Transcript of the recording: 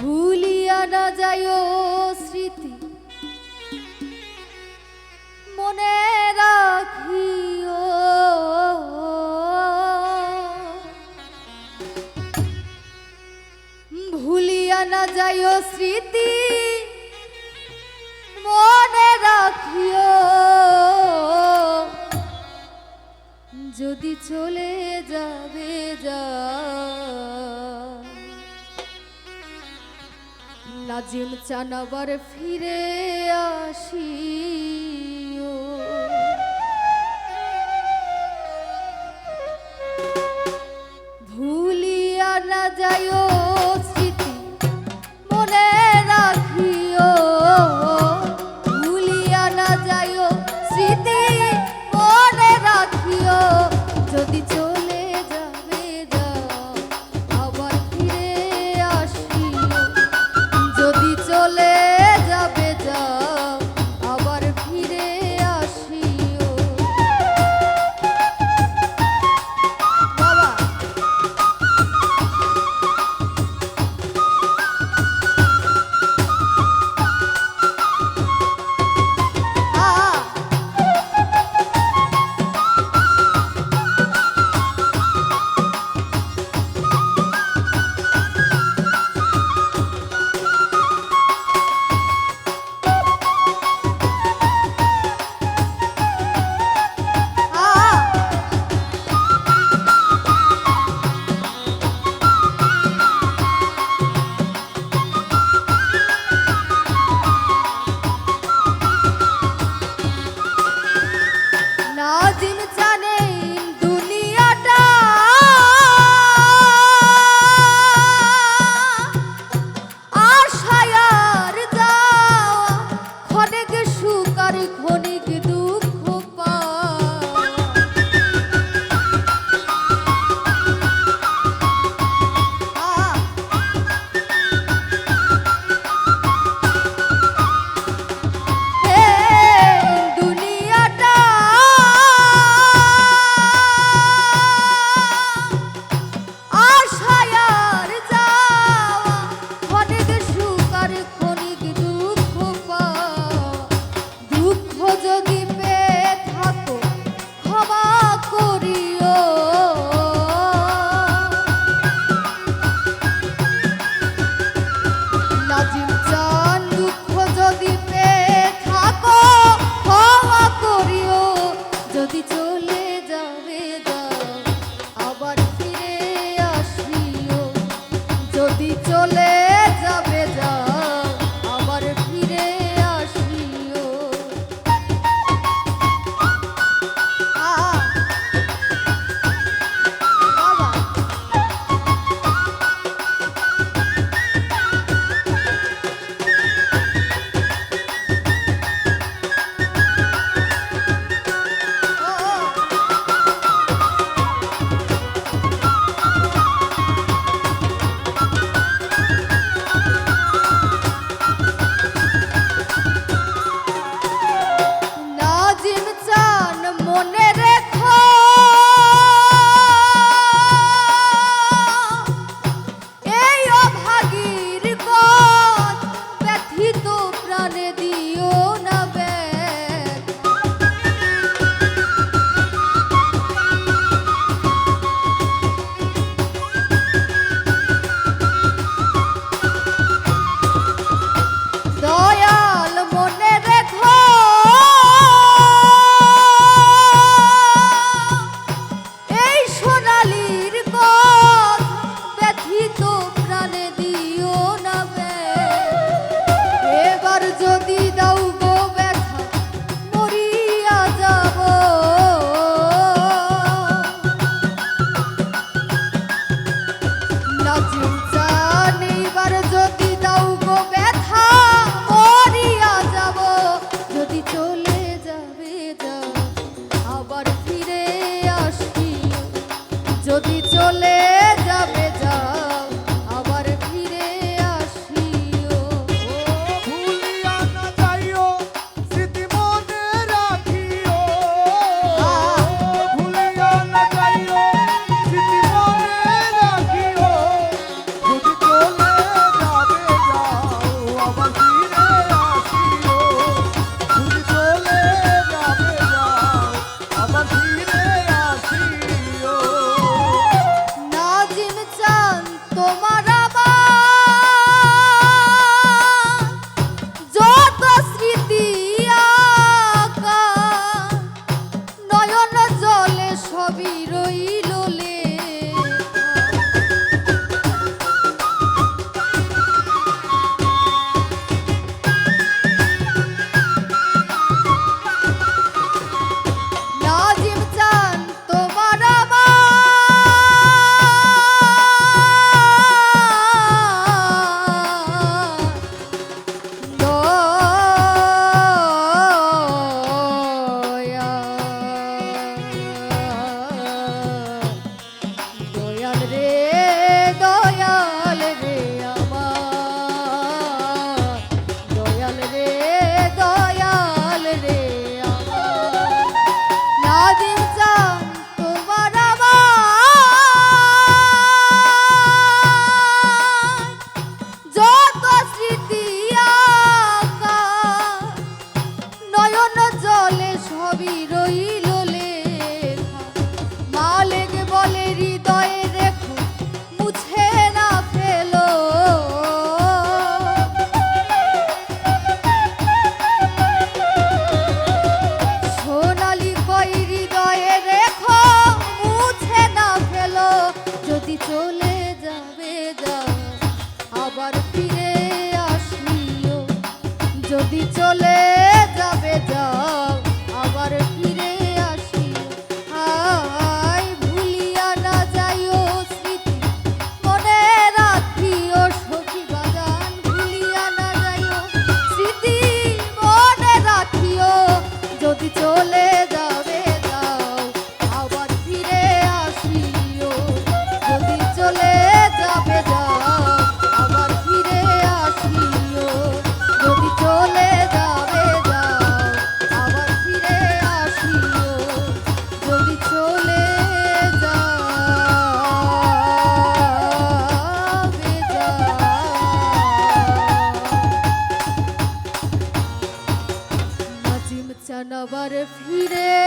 ভুলিয়া না যাইও স্মৃতি মনে রাখিও, ভুলিয়া না যাইও স্মৃতি মনে রাখিও, যদি চলে যাবে যা নাজিম চান আবার ফিরে আসিও। ভুলিয়া না যাইও স্মৃতি মনে রাখিও, ভুলিয়া না যাইও স্মৃতি মনে রাখিও, যদি চলে যাবে যাও আবার ফিরে আসিও, যদি চলে যাবে যাও আবার ফিরে আসিও। বাবা নাজিম জানে দুনিয়াটা আশায় আর যাওয়া, ক্ষণিক সুখ আর ক্ষণিক দুঃখ পাওয়া। দুনিয়াটা আশায় আর যাওয়া, ক্ষণিক সুখ আর ক্ষণিক দুঃখ পাওয়া। দুঃখ যদি পেয়ে থাকো ক্ষমা করিও, নাজিম চান দুঃখ যদি পেয়ে থাকো ক্ষমা করিও, যদি চলে যাবে যাও আবার ফিরে আসিও, যদি চলে যাবে যাও আবার ফিরে আসিও। বাবা যদি চলে যাবে যাও আবার ফিরে আসি আই ভুলিয়া না যাইও স্মৃতি মনে রাখিও সখী বাজান ভুলিয়া না যাইও স্মৃতি মনে রাখিও যদি চলে যাবে যাও আবার ফিরে আসিও যদি চলে যাবে যাও আবার ফিরে আসিও যদি চলে যাবে যাও আবার ফিরে আসিও যদি চলে যাবে যাও নাজিম চান আবার ফিরে